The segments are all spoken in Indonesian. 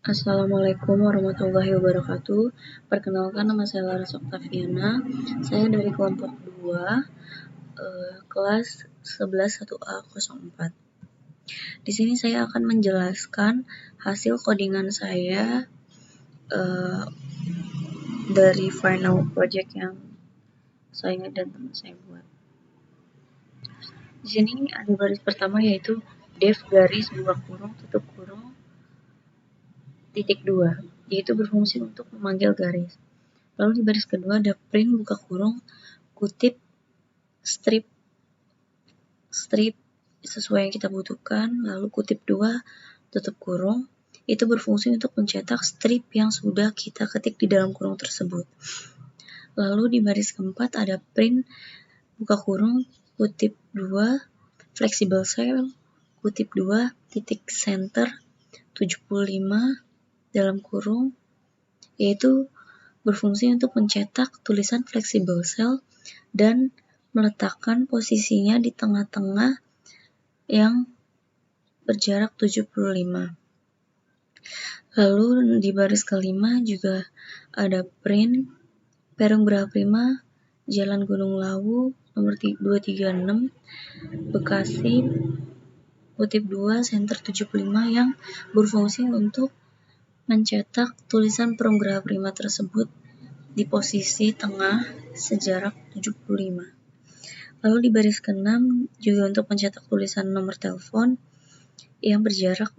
Assalamualaikum warahmatullahi wabarakatuh. Perkenalkan, nama saya Laras Oktaviana. Saya dari kelompok 2, kelas 11-1A04. Di sini saya akan menjelaskan hasil codingan saya dari final project yang saya dan teman saya buat. Di sini ada baris pertama, yaitu def garis buka kurung tutup kurung titik 2, yaitu berfungsi untuk memanggil garis. Lalu di baris kedua ada print buka kurung kutip strip sesuai yang kita butuhkan, lalu kutip 2 tutup kurung, itu berfungsi untuk mencetak strip yang sudah kita ketik di dalam kurung tersebut. Lalu di baris keempat ada print buka kurung kutip 2 flexible cell kutip 2 titik center 75 dalam kurung, yaitu berfungsi untuk mencetak tulisan flexible cell dan meletakkan posisinya di tengah-tengah yang berjarak 75. Lalu di baris kelima juga ada print Perum Geraha Prima Jalan Gunung Lawu nomor 236 Bekasi kutip 2 center 75 yang berfungsi untuk mencetak tulisan Perum Geraha Prima tersebut di posisi tengah sejarak 75. Lalu di baris ke-6 juga untuk mencetak tulisan nomor telepon yang berjarak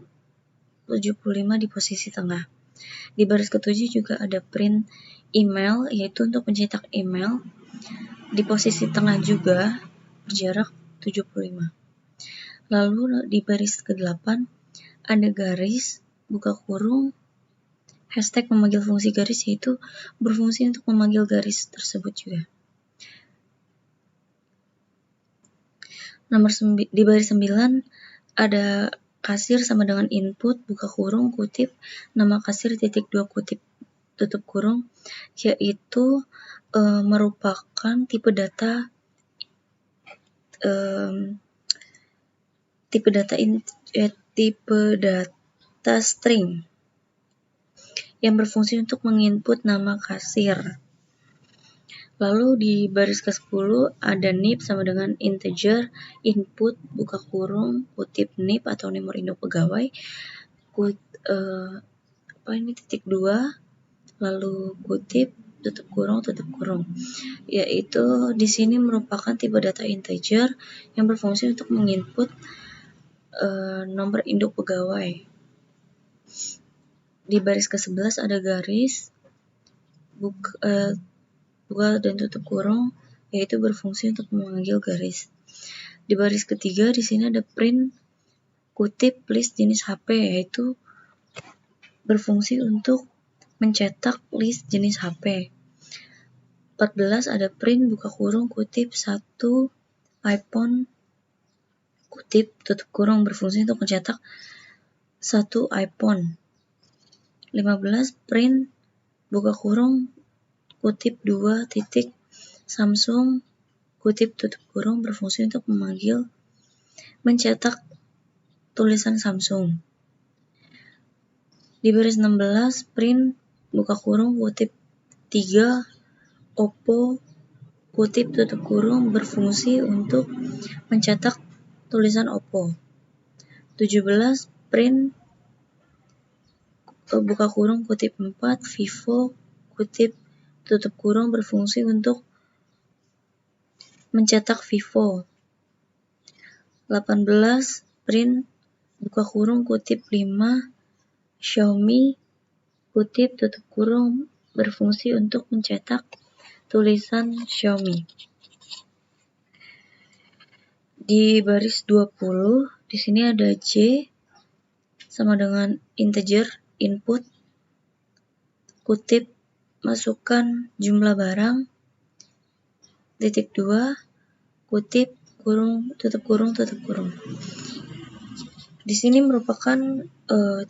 75 di posisi tengah. Di baris ke-7 juga ada print email, yaitu untuk mencetak email di posisi tengah juga berjarak 75. Lalu di baris ke-8 ada garis buka kurung hashtag memanggil fungsi garis, yaitu berfungsi untuk memanggil garis tersebut juga. Di baris 9 ada kasir sama dengan input buka kurung kutip nama kasir titik 2 kutip tutup kurung, yaitu merupakan tipe data string yang berfungsi untuk menginput nama kasir. Lalu di baris ke-10 ada NIP sama dengan integer input buka kurung kutip NIP atau nomor induk pegawai titik 2 lalu kutip tutup kurung, yaitu di sini merupakan tipe data integer yang berfungsi untuk menginput nomor induk pegawai. Di baris ke-11 ada garis buka dan tutup kurung, yaitu berfungsi untuk memanggil garis. Di baris ketiga di sini ada print kutip list jenis HP, yaitu berfungsi untuk mencetak list jenis HP. 14 ada print buka kurung kutip 1 iPhone kutip tutup kurung, berfungsi untuk mencetak 1 iPhone. 15 print buka kurung kutip 2 titik Samsung kutip tutup kurung, berfungsi untuk mencetak tulisan Samsung. Di baris 16 print buka kurung kutip 3 Oppo kutip tutup kurung, berfungsi untuk mencetak tulisan Oppo. 17 print buka kurung kutip 4 Vivo kutip tutup kurung, berfungsi untuk mencetak Vivo. 18 print buka kurung kutip 5 Xiaomi kutip tutup kurung, berfungsi untuk mencetak tulisan Xiaomi. Di baris 20 di sini ada J sama dengan integer input kutip masukkan jumlah barang titik 2 kutip kurung tutup kurung. Di sini merupakan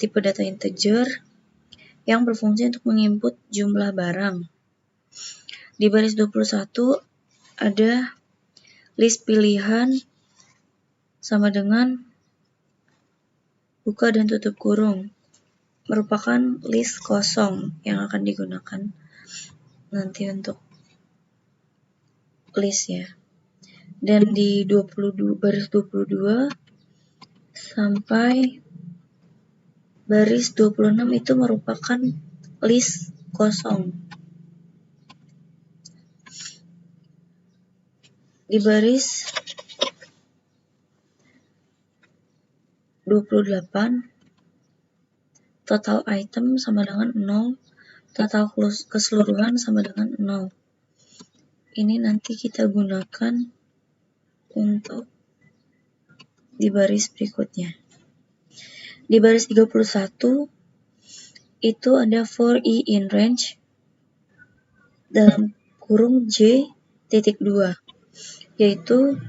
tipe data integer yang berfungsi untuk menginput jumlah barang. Di baris 21 ada list pilihan sama dengan buka dan tutup kurung, merupakan list kosong yang akan digunakan nanti untuk list ya. Dan di 22 baris 22 sampai baris 26 itu merupakan list kosong. Di baris 28 total item sama dengan 0, total keseluruhan sama dengan 0. Ini nanti kita gunakan untuk di baris berikutnya. Di baris 31 itu ada for i in range dalam kurung J.2, yaitu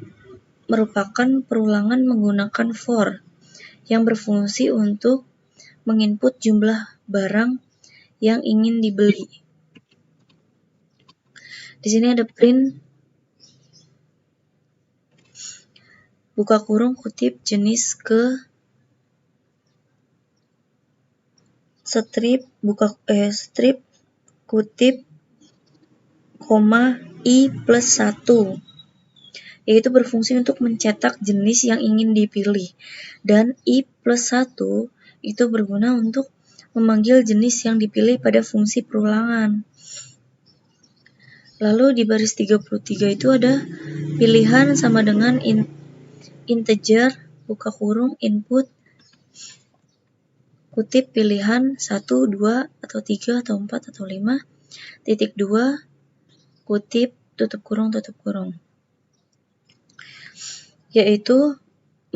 merupakan perulangan menggunakan for yang berfungsi untuk menginput jumlah barang yang ingin dibeli. Di sini ada print buka kurung kutip jenis ke strip strip kutip koma i plus 1, yaitu berfungsi untuk mencetak jenis yang ingin dipilih, dan i plus 1 itu berguna untuk memanggil jenis yang dipilih pada fungsi perulangan. Lalu di baris 33 itu ada pilihan sama dengan integer buka kurung input kutip pilihan 1, 2, atau 3, atau 4, atau 5, titik 2, kutip, tutup kurung, yaitu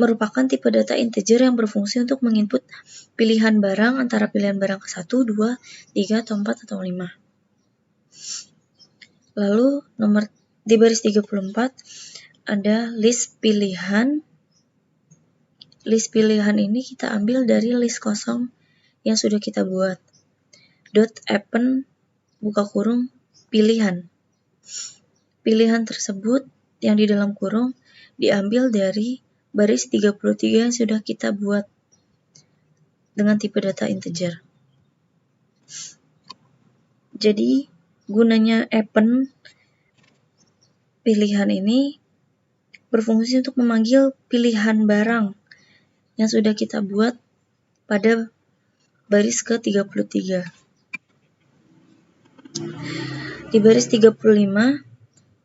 merupakan tipe data integer yang berfungsi untuk menginput pilihan barang antara pilihan barang ke 1, 2, 3, atau 4, atau 5. Lalu di baris 34 ada list pilihan. List pilihan ini kita ambil dari list kosong yang sudah kita buat. .append buka kurung pilihan. Pilihan tersebut yang di dalam kurung diambil dari baris 33 yang sudah kita buat dengan tipe data integer. Jadi gunanya append pilihan ini berfungsi untuk memanggil pilihan barang yang sudah kita buat pada baris ke-33. Di baris 35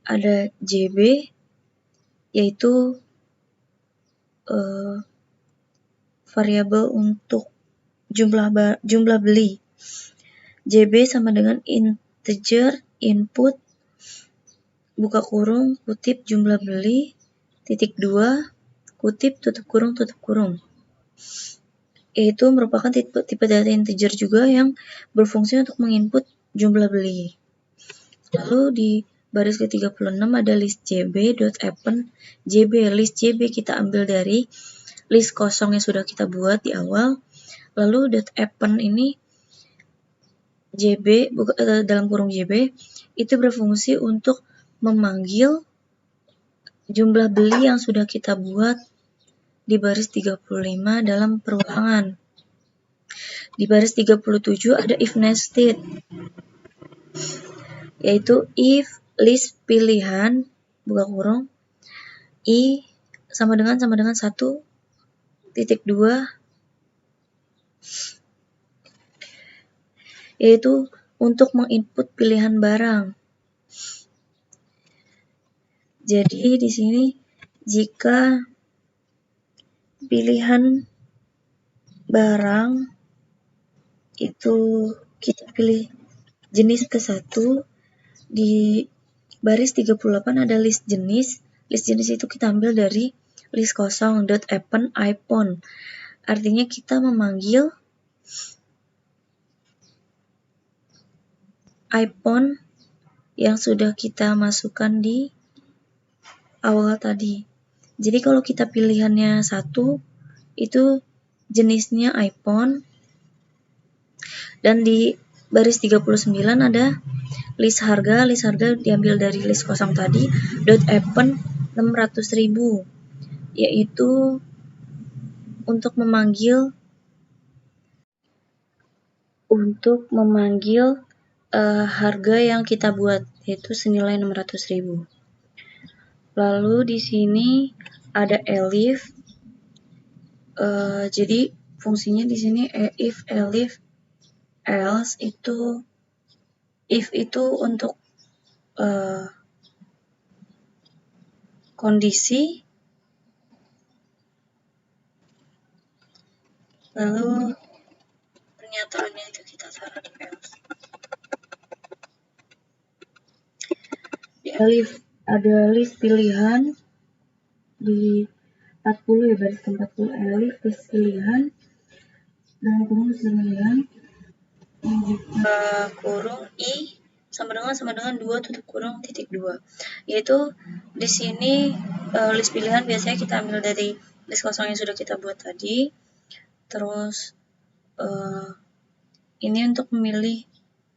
ada JB, yaitu variabel untuk jumlah beli. JB sama dengan integer input buka kurung kutip jumlah beli titik 2 kutip tutup kurung, yaitu merupakan tipe data integer juga yang berfungsi untuk menginput jumlah beli. Lalu di baris ke-36 ada list JB.append JB. List JB kita ambil dari list kosong yang sudah kita buat di awal. Lalu .append ini JB dalam kurung JB itu berfungsi untuk memanggil jumlah beli yang sudah kita buat di baris 35 dalam perulangan. Di baris 37 ada if nested, yaitu if list pilihan buka kurung i sama dengan 1 titik 2, yaitu untuk menginput pilihan barang. Jadi di sini jika pilihan barang itu kita pilih jenis ke-1, di baris 38 ada list jenis. List jenis itu kita ambil dari list kosong .append iPhone. Artinya kita memanggil iPhone yang sudah kita masukkan di awal tadi. Jadi kalau kita pilihannya 1, itu jenisnya iPhone. Dan di baris 39 ada list harga. List harga diambil dari list kosong tadi. .append 600.000, yaitu untuk memanggil untuk memanggil harga yang kita buat, yaitu senilai 600.000. Lalu di sini ada elif. Jadi fungsinya di sini if, elif, else itu, if itu untuk kondisi, lalu pernyataannya itu kita taruh di else. Di elif ada list pilihan di 40 ya, baris ke 40 elif list pilihan dan kurung pilihan kurung i sama dengan 2 tutup kurung titik 2, yaitu di sini list pilihan biasanya kita ambil dari list kosong yang sudah kita buat tadi. Terus ini untuk memilih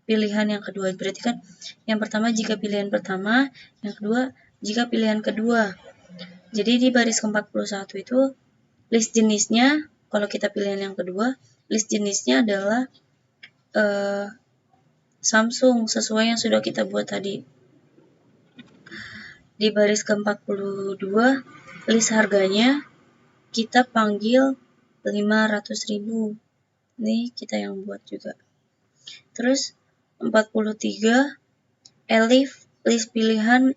pilihan yang kedua, berarti kan yang pertama jika pilihan pertama, yang kedua jika pilihan kedua. Jadi di baris ke-41 itu list jenisnya, kalau kita pilihan yang kedua, list jenisnya adalah Samsung sesuai yang sudah kita buat tadi. Di baris ke-42 list harganya kita panggil 500.000. Ini kita yang buat juga. Terus 43 elif list pilihan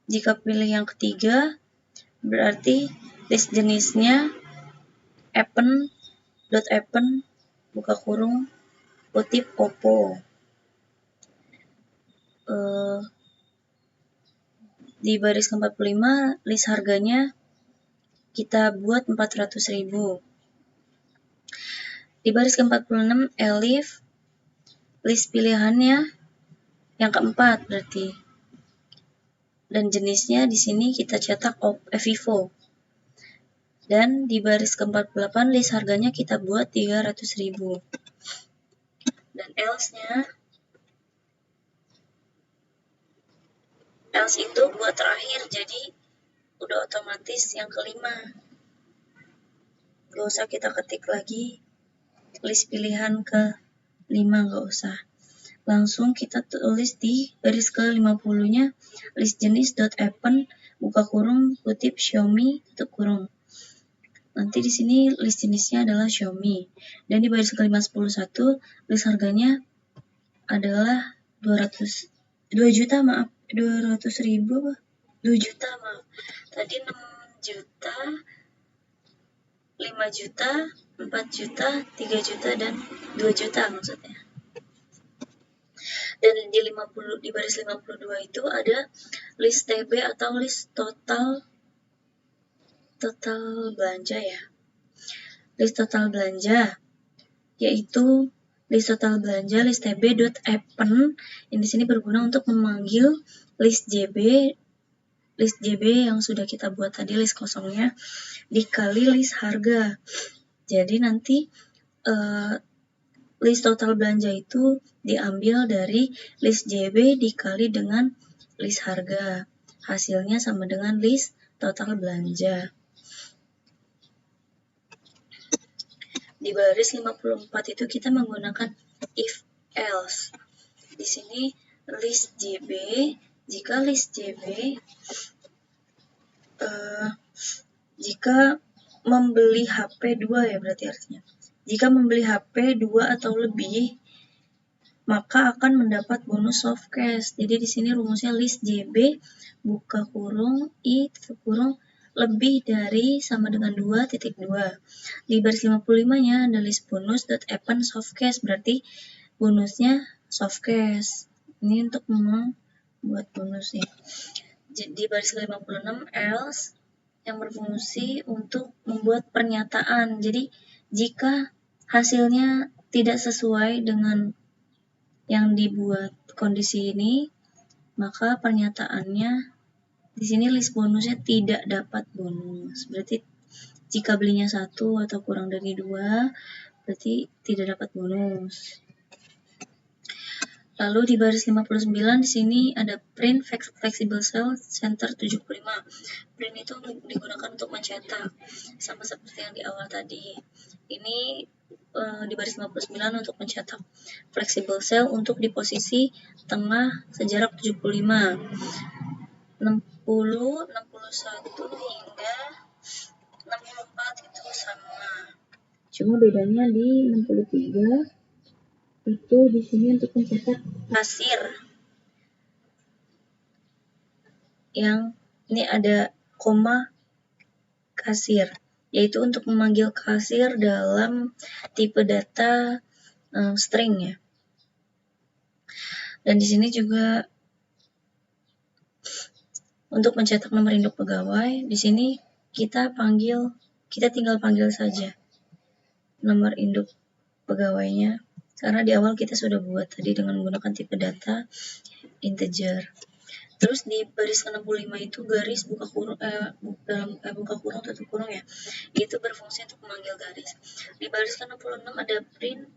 jika pilih yang ketiga, berarti list jenisnya append buka kurung kutip Oppo. Di baris ke-45 list harganya kita buat 400.000. Di baris ke-46 elif list pilihannya yang keempat berarti. Dan jenisnya di sini kita cetak Vivo. Dan di baris ke-48 list harganya kita buat 300.000. Dan else-nya, else itu buat terakhir, jadi udah otomatis yang kelima. Gak usah kita ketik lagi list pilihan ke-5, gak usah. Langsung kita tulis di baris ke-50-nya list jenis .append buka kurung kutip Xiaomi tutup kurung. Nanti di sini list jenisnya adalah Xiaomi. Dan di baris ke-511 list harganya adalah 200.000 apa? 2 juta maaf. Tadi 6 juta, 5 juta, 4 juta, 3 juta, dan 2 juta maksudnya. Dan di baris 52 itu ada list TB atau list total belanja ya. List total belanja yaitu list total belanja list tb.append yang di sini berguna untuk memanggil list JB yang sudah kita buat tadi list kosongnya dikali list harga. Jadi nanti list total belanja itu diambil dari list JB dikali dengan list harga. Hasilnya sama dengan list total belanja. Di baris 54 itu kita menggunakan if else. Di sini list JB, jika list JB jika membeli HP 2 ya berarti artinya. Jika membeli HP 2 atau lebih, maka akan mendapat bonus soft cash. Jadi di sini rumusnya list JB buka kurung I tutup kurung lebih dari sama dengan 2.2. Di baris 55-nya ada list bonus .append soft cash, berarti bonusnya soft cash. Ini untuk membuat bonusnya. Di baris 56 else yang berfungsi untuk membuat pernyataan. Jadi jika hasilnya tidak sesuai dengan yang dibuat kondisi ini, maka pernyataannya di sini list bonusnya tidak dapat bonus. Berarti jika belinya 1 atau kurang dari 2, berarti tidak dapat bonus. Lalu di baris 59 di sini ada print flexible cell center 75. Print itu digunakan untuk mencetak, sama seperti yang di awal tadi. Ini di baris 59 untuk mencetak flexible cell untuk di posisi tengah sejarak 75, 60, 61 hingga 64 itu sama. Cuma bedanya di 63 itu di sini untuk mencetak kasir. Yang ini ada koma kasir, yaitu untuk memanggil kasir dalam tipe data string ya. Dan di sini juga untuk mencetak nomor induk pegawai, di sini kita tinggal panggil saja nomor induk pegawainya, karena di awal kita sudah buat tadi dengan menggunakan tipe data integer. Terus di baris 65 itu garis buka kurung buka kurung tutup kurung ya, itu berfungsi untuk memanggil garis. Di baris 66 ada print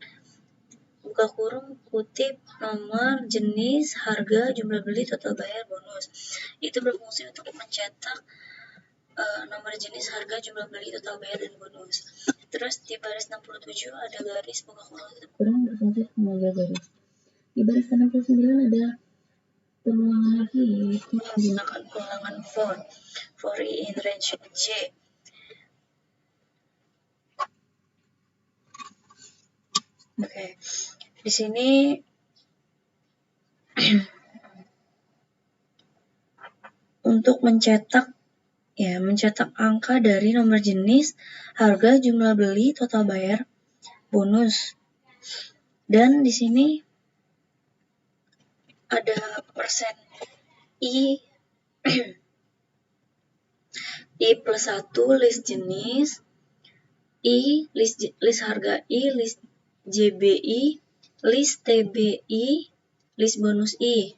buka kurung kutip nomor, jenis, harga, jumlah beli, total bayar, bonus. Itu berfungsi untuk mencetak nomor, jenis, harga, jumlah beli, total bayar, dan bonus. Terus di baris 67 ada garis buka kurung tutup kurung berfungsi untuk memanggil garis. Di baris 69 ada pengulangan lagi, yaitu menggunakan pengulangan for in range J. Oke. Di sini untuk mencetak angka dari nomor jenis, harga, jumlah beli, total bayar, bonus. Dan di sini ada persen I I plus 1 list jenis, I list harga, I list JBI, list TBI, list bonus I,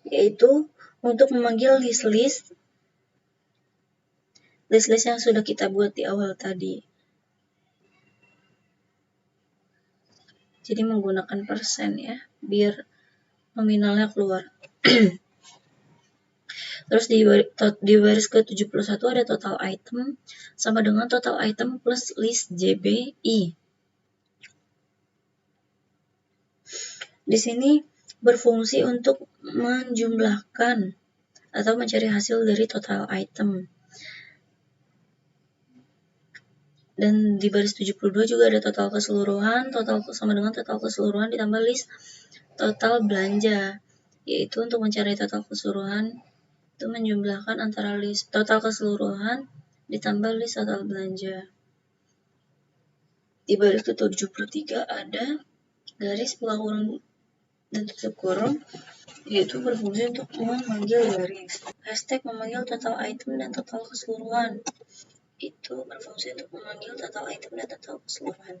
yaitu untuk memanggil list yang sudah kita buat di awal tadi. Jadi menggunakan persen ya, biar nominalnya keluar. Terus di baris ke-71 ada total item sama dengan total item plus list JBI. Di sini berfungsi untuk menjumlahkan atau mencari hasil dari total item. Dan di baris 72 juga ada total keseluruhan, total sama dengan total keseluruhan ditambah list total belanja, yaitu untuk mencari total keseluruhan itu menjumlahkan antara list total keseluruhan ditambah list total belanja. Di baris ke-73 ada garis buka kurung dan tutup kurung, yaitu berfungsi untuk memanggil garis. Hashtag memanggil total item dan total keseluruhan, itu berfungsi untuk memanggil total item dan total keseluruhan.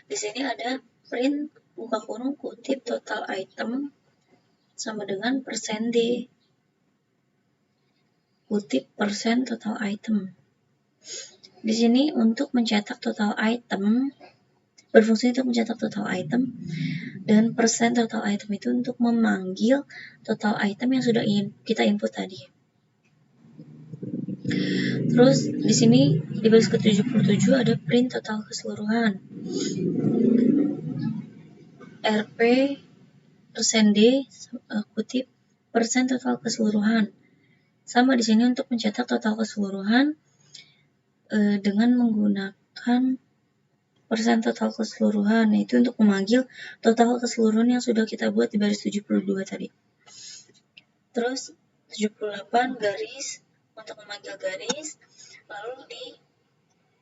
Di sini ada print buka kurung kutip total item sama dengan persen D kutip persen total item. Di sini untuk mencetak total item, berfungsi untuk mencetak total item, dan persen total item itu untuk memanggil total item yang sudah kita input tadi. Terus di sini di baris ke-77 ada print total keseluruhan. RP persen D kutip persen total keseluruhan. Sama di sini untuk mencetak total keseluruhan dengan menggunakan persen total keseluruhan, yaitu untuk memanggil total keseluruhan yang sudah kita buat di baris 72 tadi. Terus 78 garis untuk memanggil garis, lalu di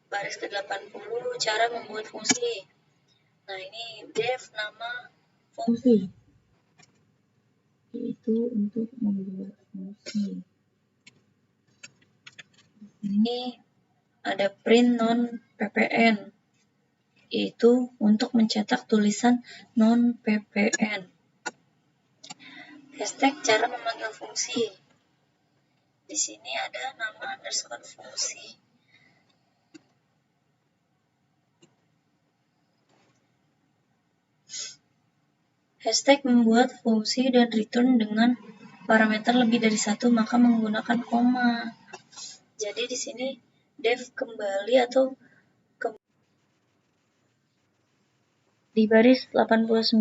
baris ke-80 cara membuat fungsi. Nah, ini def nama fungsi, yaitu untuk membuat fungsi. Ini ada print non ppn, yaitu untuk mencetak tulisan non ppn. Hashtag cara memanggil fungsi. Di sini ada nama underscore fungsi. Hashtag membuat fungsi dan return dengan parameter lebih dari 1 maka menggunakan koma. Jadi di sini def kembali atau di baris 89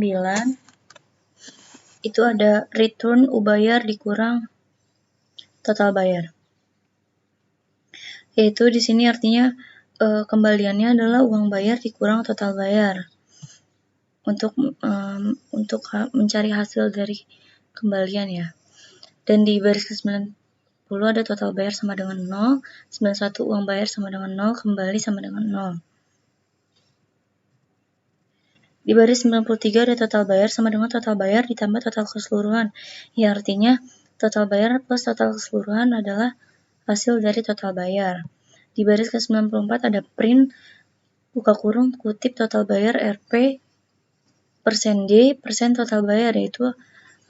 itu ada return ubayar dikurang total bayar. Yaitu di sini artinya kembaliannya adalah uang bayar dikurang total bayar. Untuk mencari hasil dari kembalian ya. Dan di baris ke-90 ada total bayar sama dengan 0, 91 uang bayar sama dengan 0, kembali sama dengan 0. Di baris 93 ada total bayar sama dengan total bayar ditambah total keseluruhan. Ya artinya total bayar plus total keseluruhan adalah hasil dari total bayar. Di baris ke-94 ada print buka kurung kutip total bayar RP persen D persen total bayar, yaitu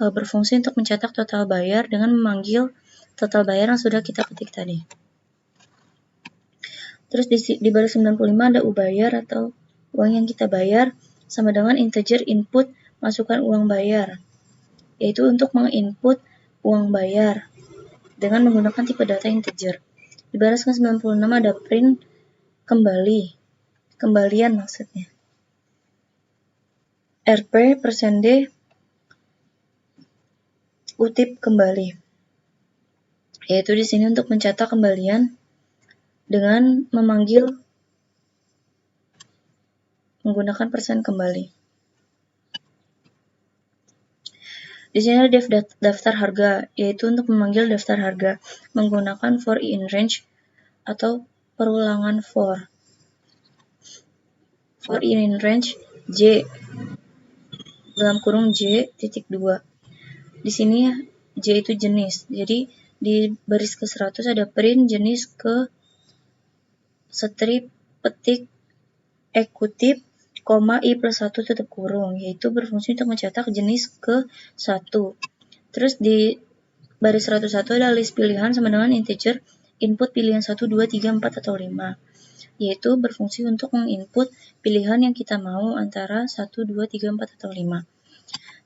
berfungsi untuk mencetak total bayar dengan memanggil total bayar yang sudah kita ketik tadi. Terus di baris 95 ada ubayar atau uang yang kita bayar sama dengan integer input masukkan uang bayar, yaitu untuk menginput uang bayar dengan menggunakan tipe data integer. Di baris ke-96 ada print kembalian maksudnya. RP persen D kutip kembali, yaitu di sini untuk mencetak kembalian dengan menggunakan persen kembali. Di sini ada daftar harga, yaitu untuk memanggil daftar harga menggunakan for in range atau perulangan for. For in range J dalam kurung J titik 2. Di sini J itu jenis. Jadi di baris ke-100 ada print jenis ke strip petik kutip koma I plus 1 tutup kurung, yaitu berfungsi untuk mencetak jenis ke 1. Terus di baris 101 ada list pilihan sama dengan integer input pilihan 1, 2, 3, 4, atau 5, yaitu berfungsi untuk menginput pilihan yang kita mau antara 1, 2, 3, 4, atau 5.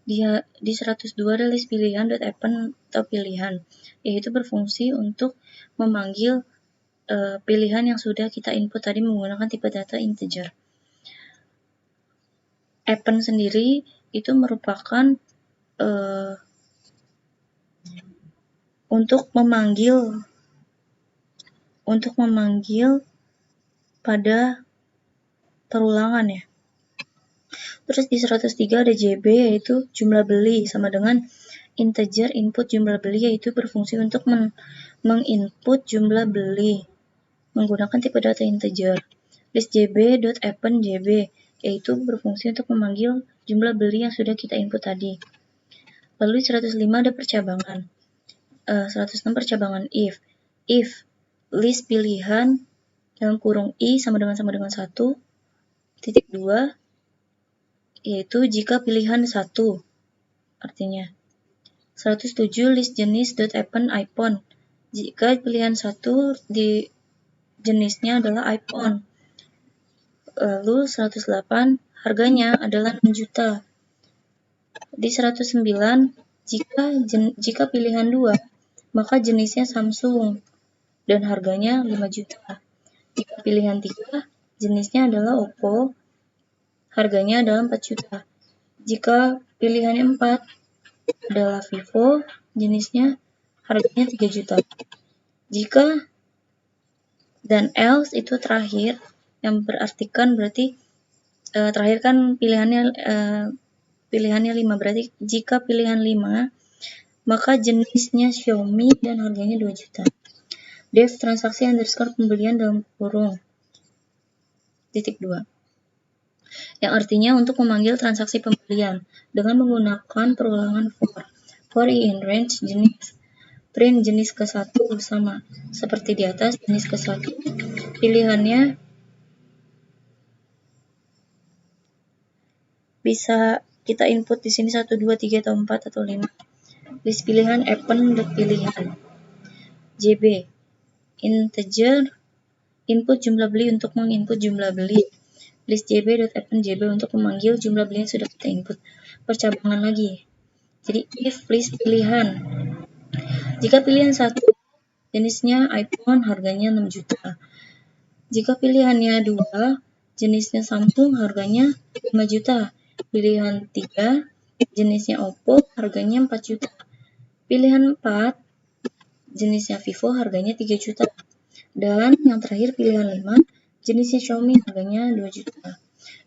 Di 102 ada list pilihan .append atau pilihan, yaitu berfungsi untuk memanggil pilihan yang sudah kita input tadi menggunakan tipe data integer. Append sendiri itu merupakan untuk memanggil pada perulangan ya. Terus di 103 ada JB, yaitu jumlah beli sama dengan integer input jumlah beli, yaitu berfungsi untuk menginput jumlah beli menggunakan tipe data integer. List JB.append JB, yaitu berfungsi untuk memanggil jumlah beli yang sudah kita input tadi. Lalu di 105 ada percabangan. 106 percabangan if list pilihan dalam kurung I sama dengan 1 titik 2, yaitu jika pilihan 1 artinya. 107 list jenis .append iPhone, jika pilihan 1 di jenisnya adalah iPhone. Lalu 108 harganya adalah 6 juta. Di 109 jika pilihan 2 maka jenisnya Samsung dan harganya 5 juta. Jika pilihan 3 jenisnya adalah Oppo, harganya adalah 4 juta. Jika pilihannya 4 adalah Vivo, jenisnya harganya 3 juta. Jika dan else itu terakhir, yang berartikan berarti terakhir kan pilihannya 5, berarti jika pilihan 5 maka jenisnya Xiaomi dan harganya 2 juta. Def transaksi underscore pembelian dalam kurung titik 2, yang artinya untuk memanggil transaksi pembelian dengan menggunakan perulangan for in range jenis print jenis ke-1 sama seperti di atas. Jenis ke-1 pilihannya bisa kita input di sini 1, 2, 3, atau 4, atau 5. List pilihan append pilihan. JB integer input jumlah beli untuk menginput jumlah beli. list JB.append JB untuk memanggil jumlah beli yang sudah kita input. Percabangan lagi. Jadi if list pilihan. Jika pilihan 1 jenisnya iPhone harganya 6 juta. Jika pilihannya 2 jenisnya Samsung harganya 5 juta. Pilihan 3 jenisnya Oppo harganya 4 juta. Pilihan 4 jenisnya Vivo harganya 3 juta. Dan yang terakhir pilihan 5 jenisnya Xiaomi harganya 2 juta.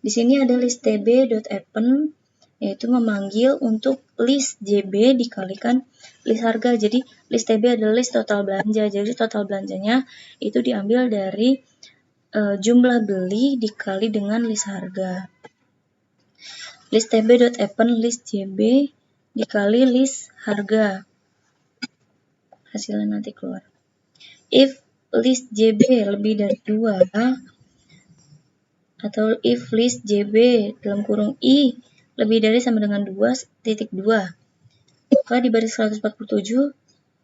Di sini ada list tb.append yaitu memanggil untuk list JB dikalikan list harga. Jadi list TB adalah list total belanja. Jadi total belanjanya itu diambil dari jumlah beli dikali dengan list harga. List tb.append list JB dikali list harga. Hasilnya nanti keluar. If list JB lebih dari 2 atau if list JB dalam kurung I lebih dari sama dengan 2.2, maka di baris 147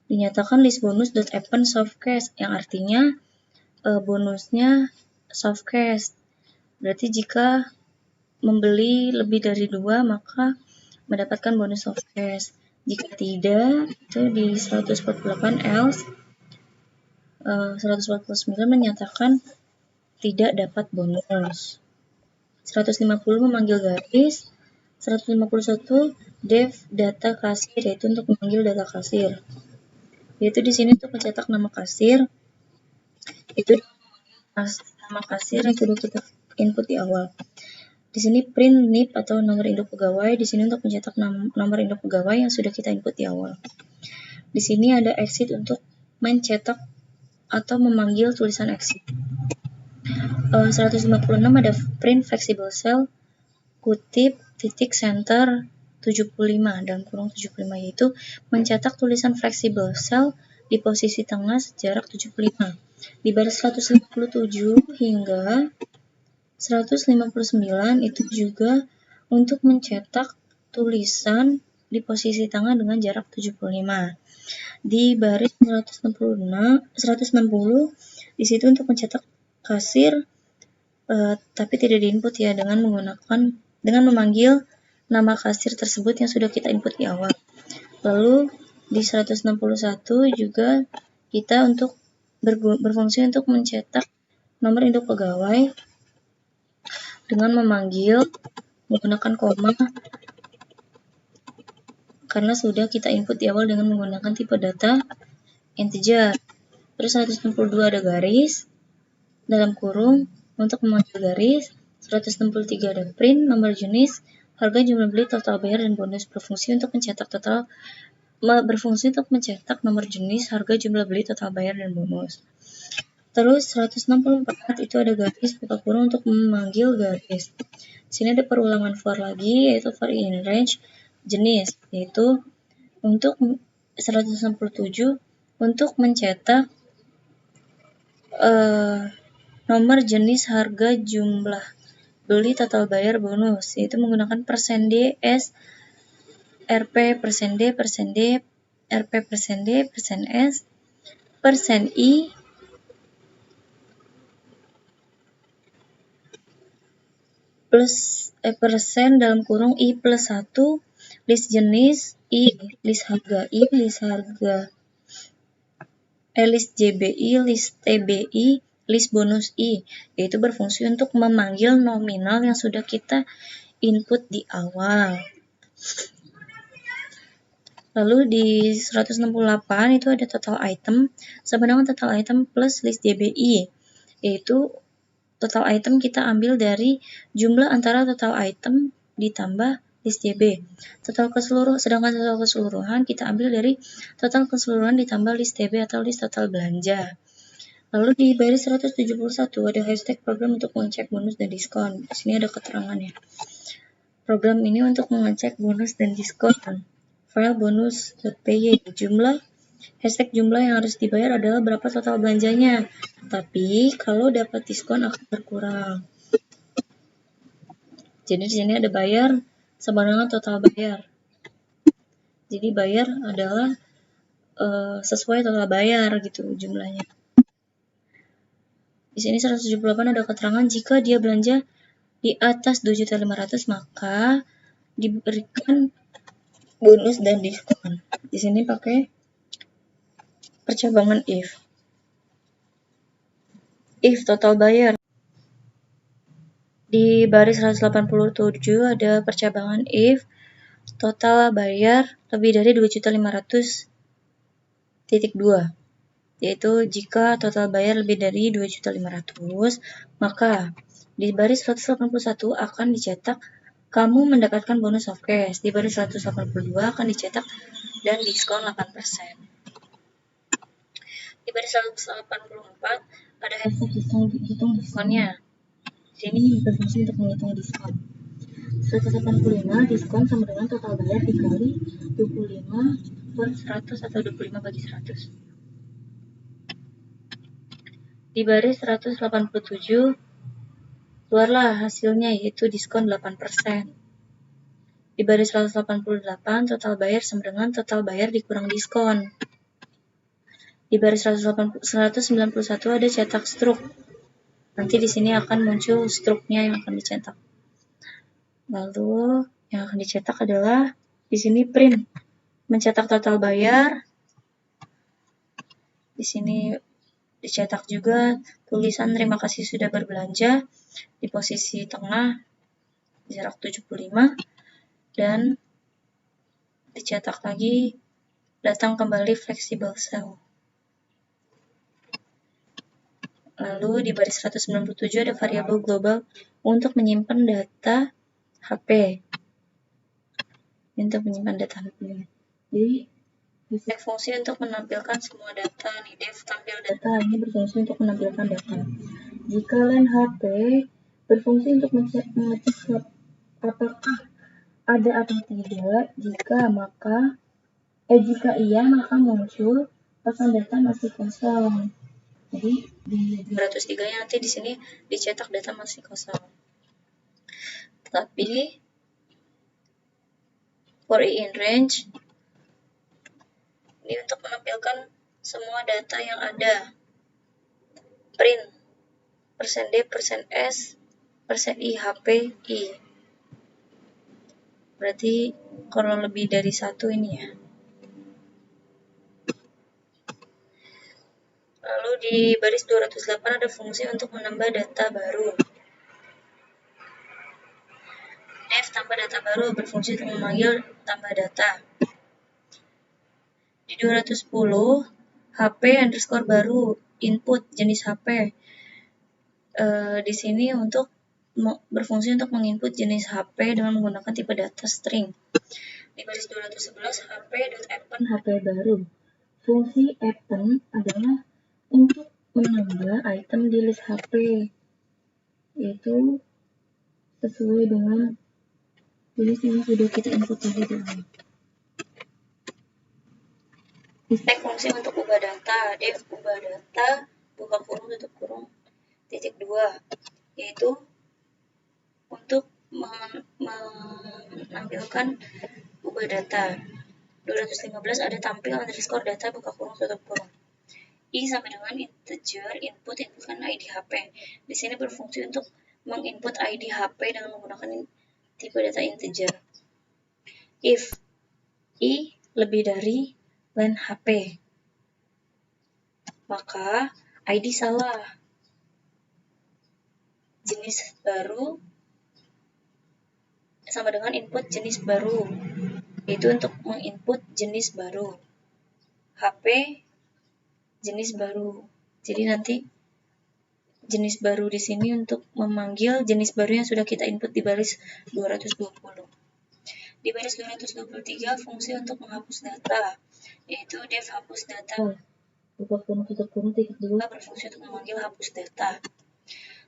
dinyatakan list bonus.append soft cash, yang artinya bonusnya soft cash. Berarti jika membeli lebih dari 2 maka mendapatkan bonus soft cash. Jika tidak, itu di 148 else 149 menyatakan tidak dapat bonus. 150 memanggil garis. 151 dev data kasir, yaitu untuk memanggil data kasir. Yaitu di sini untuk mencetak nama kasir. Itu nama kasir yang sudah kita input di awal. Di sini print NIP atau nomor induk pegawai. Di sini untuk mencetak nomor induk pegawai yang sudah kita input di awal. Di sini ada exit untuk mencetak atau memanggil tulisan exit. 156 ada print flexible cell kutip titik center 75 dalam kurung 75, yaitu mencetak tulisan flexible cell di posisi tengah sejarak 75. Di baris 157 hingga 159 itu juga untuk mencetak tulisan di posisi tengah dengan jarak 75. Di baris 160 di situ untuk mencetak kasir tapi tidak diinput ya, dengan memanggil nama kasir tersebut yang sudah kita input di awal. Lalu di 161 juga kita untuk berfungsi untuk mencetak nomor induk pegawai dengan memanggil menggunakan koma karena sudah kita input di awal dengan menggunakan tipe data integer. Terus 162 ada garis dalam kurung untuk memanggil garis. 163 ada print nomor jenis, harga, jumlah beli, total bayar, dan bonus. Berfungsi untuk mencetak nomor jenis, harga, jumlah beli, total bayar, dan bonus. Terus 164 itu ada garis buka kurung untuk memanggil garis. Di sini ada perulangan for lagi, yaitu for in range jenis, yaitu untuk 167 untuk mencetak nomor jenis, harga, jumlah beli, total bayar, bonus, yaitu menggunakan %D, S, RP, %D, RP, %D, %S, %I, plus persen dalam kurung I plus 1, list jenis, I, list harga, I, list harga, list JBI, list TBI, list bonus I, yaitu berfungsi untuk memanggil nominal yang sudah kita input di awal. Lalu di 168 itu ada total item sama dengan total item plus list JBI, yaitu total item kita ambil dari jumlah antara total item ditambah list JB. Sedangkan total keseluruhan kita ambil dari total keseluruhan ditambah list TB atau list total belanja. Lalu di baris 171 ada hashtag program untuk mengecek bonus dan diskon. Di sini ada keterangannya. Program ini untuk mengecek bonus dan diskon. File bonus.py. Hashtag jumlah yang harus dibayar adalah berapa total belanjanya. Tapi kalau dapat diskon akan berkurang. Jadi di sini ada bayar sama dengan total bayar. Jadi bayar adalah sesuai total bayar gitu jumlahnya. Di sini 178 ada keterangan jika dia belanja di atas 2.500.000 maka diberikan bonus dan diskon. Di sini pakai percabangan if. If total bayar. Di baris 187 ada percabangan if total bayar lebih dari 2.500.000.2, yaitu jika total bayar lebih dari 2.500.000, maka di baris 181 akan dicetak kamu mendapatkan bonus soft cash. Di baris 182 akan dicetak dan diskon 8%. Di baris 184 ada hashtag hitung diskonnya. Di sini berfungsi untuk menghitung diskon. 185 diskon sama dengan total bayar dikali 25 per 100 atau 25 bagi 100. Di baris 187 keluarlah hasilnya, yaitu diskon 8%. Di baris 188 total bayar sama dengan total bayar dikurang diskon. Di baris 191 ada cetak struk. Nanti di sini akan muncul struknya yang akan dicetak. Lalu yang akan dicetak adalah di sini print, mencetak total bayar. Di sini dicetak juga tulisan terima kasih sudah berbelanja di posisi tengah jarak 75, dan dicetak lagi datang kembali flexible cell. Lalu di baris 197 ada variabel global untuk menyimpan data HP. Untuk menyimpan data HP. Jadi hashtag fungsi untuk menampilkan semua data nih, dev tampil data ini berfungsi untuk menampilkan data. Jika LAN HP berfungsi untuk mengecek apakah ada atau tidak. Jika iya maka muncul pesan data masih kosong. Jadi di 203 yang nanti di sini dicetak data masih kosong. Tapi for in range ini untuk menampilkan semua data yang ada. Print %D, %S, %I, HP, I. Berarti kalau lebih dari satu ini ya. Lalu di baris 208 ada fungsi untuk menambah data baru. Dev tambah data baru berfungsi untuk memanggil tambah data. Di 210 HP underscore baru input jenis HP. Di sini untuk berfungsi untuk menginput jenis HP dengan menggunakan tipe data string. Di baris 211 HP.append HP baru. Fungsi append adalah untuk menambah item di list HP, yaitu sesuai dengan list yang sudah kita input tadi dulu. Hashtag fungsi untuk ubah data, dev ubah data, buka kurung tutup kurung, titik 2, yaitu untuk menampilkan ubah data. 215 ada tampil underscore data buka kurung tutup kurung. I sama dengan integer inputkan ID HP. Di sini berfungsi untuk menginput ID HP dengan menggunakan tipe data integer. If I lebih dari LAN HP, maka ID salah. Jenis baru sama dengan input jenis baru, yaitu untuk menginput jenis baru. HP jenis baru. Jadi nanti jenis baru di sini untuk memanggil jenis baru yang sudah kita input di baris 220. Di baris 223 fungsi untuk menghapus data, yaitu dev hapus data. Buka kurung tutup kurung titik 2 berfungsi untuk memanggil hapus data.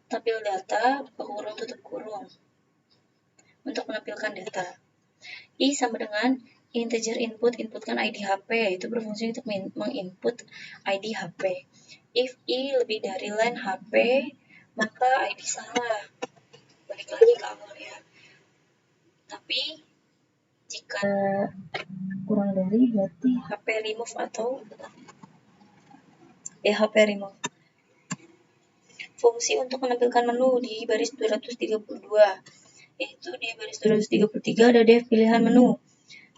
Tampil data buka kurung tutup kurung untuk menampilkan data. I sama dengan integer inputkan ID HP, itu berfungsi untuk menginput ID HP. If I lebih dari LAN HP, maka ID salah. Balik lagi ke awal ya. Tapi jika kurang dari berarti HP remove atau HP remove. fungsi untuk menampilkan menu di baris 232. Yaitu di baris 233 ada def pilihan menu.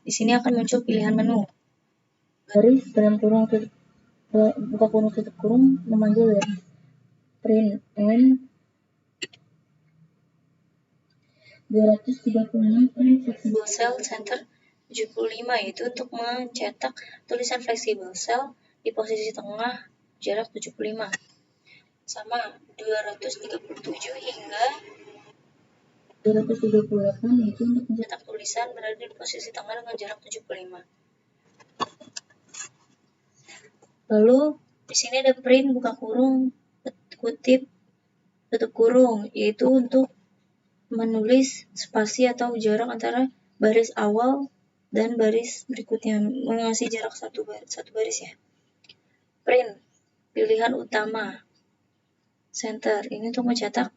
Di sini akan muncul pilihan menu. Garis dalam kurung buka kurung tutup kurung memanggil garis. Print N 236 print flexible cell center 75, yaitu untuk mencetak tulisan flexible cell di posisi tengah jarak 75. Sama 237 hingga 238, yaitu untuk mencetak tulisan berada di posisi tengah dengan jarak 75. Lalu di sini ada print buka kurung kutip tutup kurung, yaitu untuk menulis spasi atau jarak antara baris awal dan baris berikutnya, mengasih jarak satu baris ya. Print pilihan utama center, ini untuk mencetak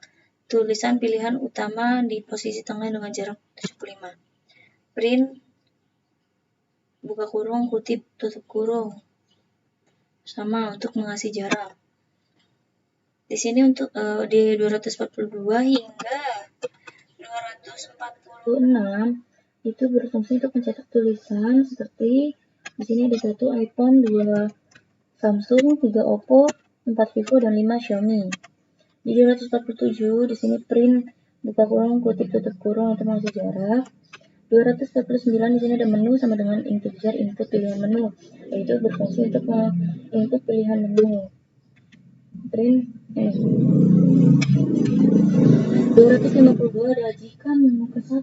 tulisan pilihan utama di posisi tengah dengan jarak 75. Print buka kurung kutip tutup kurung, sama untuk mengasih jarak. Di sini untuk di 242 hingga 246 itu berfungsi untuk mencetak tulisan seperti di sini ada 1 iPhone, 2 Samsung, 3 Oppo, 4 Vivo, dan 5 Xiaomi. Di 247 di sini print buka kurung kutip tutup kurung untuk mengasih jarak. 249 di sini ada menu sama dengan integer input pilihan menu, yaitu berfungsi untuk input pilihan menu. Print 252 ada jika menu ke 1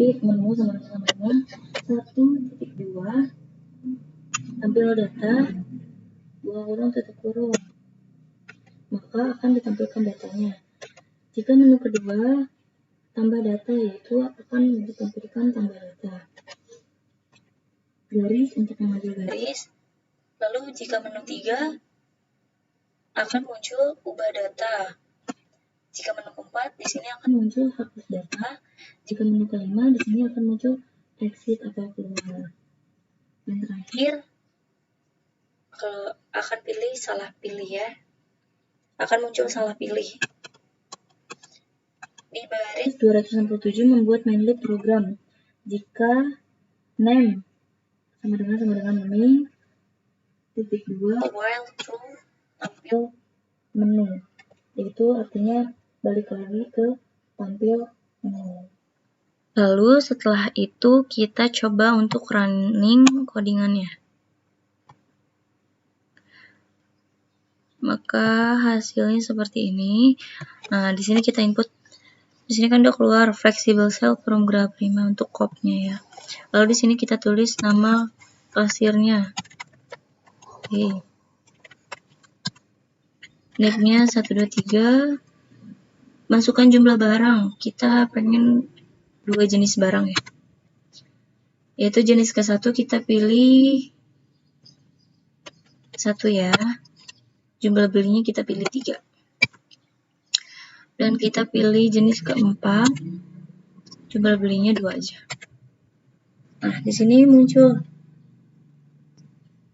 if menu sama dengan 1.2 tampil data buka kurung tutup kurung, maka akan ditampilkan datanya. Jika menu kedua tambah data, yaitu akan ditampilkan tambah data. Garis untuk mengambil garis. Lalu jika menu 3 akan muncul ubah data. Jika menu keempat di sini akan muncul hapus data. Jika menu kelima di sini akan muncul exit atau keluar. Dan terakhir kalau akan pilih salah pilih ya. Akan muncul salah pilih. Di baris 267 membuat main loop program. Jika name sama dengan main titik 2 while true tampil menu, itu artinya balik lagi ke tampil menu. Lalu setelah itu kita coba untuk running codingannya. Maka hasilnya seperti ini. Nah, di sini kita input. Di sini kan udah keluar flexible cell from graph prima untuk copnya ya. Lalu di sini kita tulis nama kasirnya. Oke. Name-nya 123. Masukkan jumlah barang. Kita pengen 2 jenis barang ya. Yaitu jenis ke-1 kita pilih 1 ya. Jumlah belinya kita pilih 3. Dan kita pilih jenis ke-4. Jumlah belinya 2 aja. Nah, di sini muncul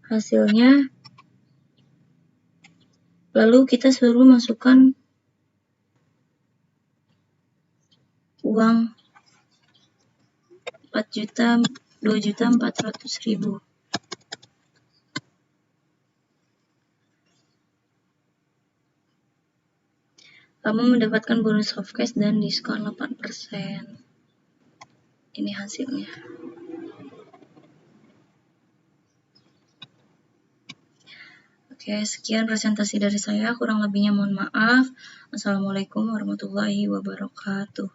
hasilnya. Lalu kita suruh masukkan uang 2.400.000. Kamu mendapatkan bonus soft cash dan diskon 8%. Ini hasilnya. Oke, sekian presentasi dari saya. Kurang lebihnya mohon maaf. Assalamualaikum warahmatullahi wabarakatuh.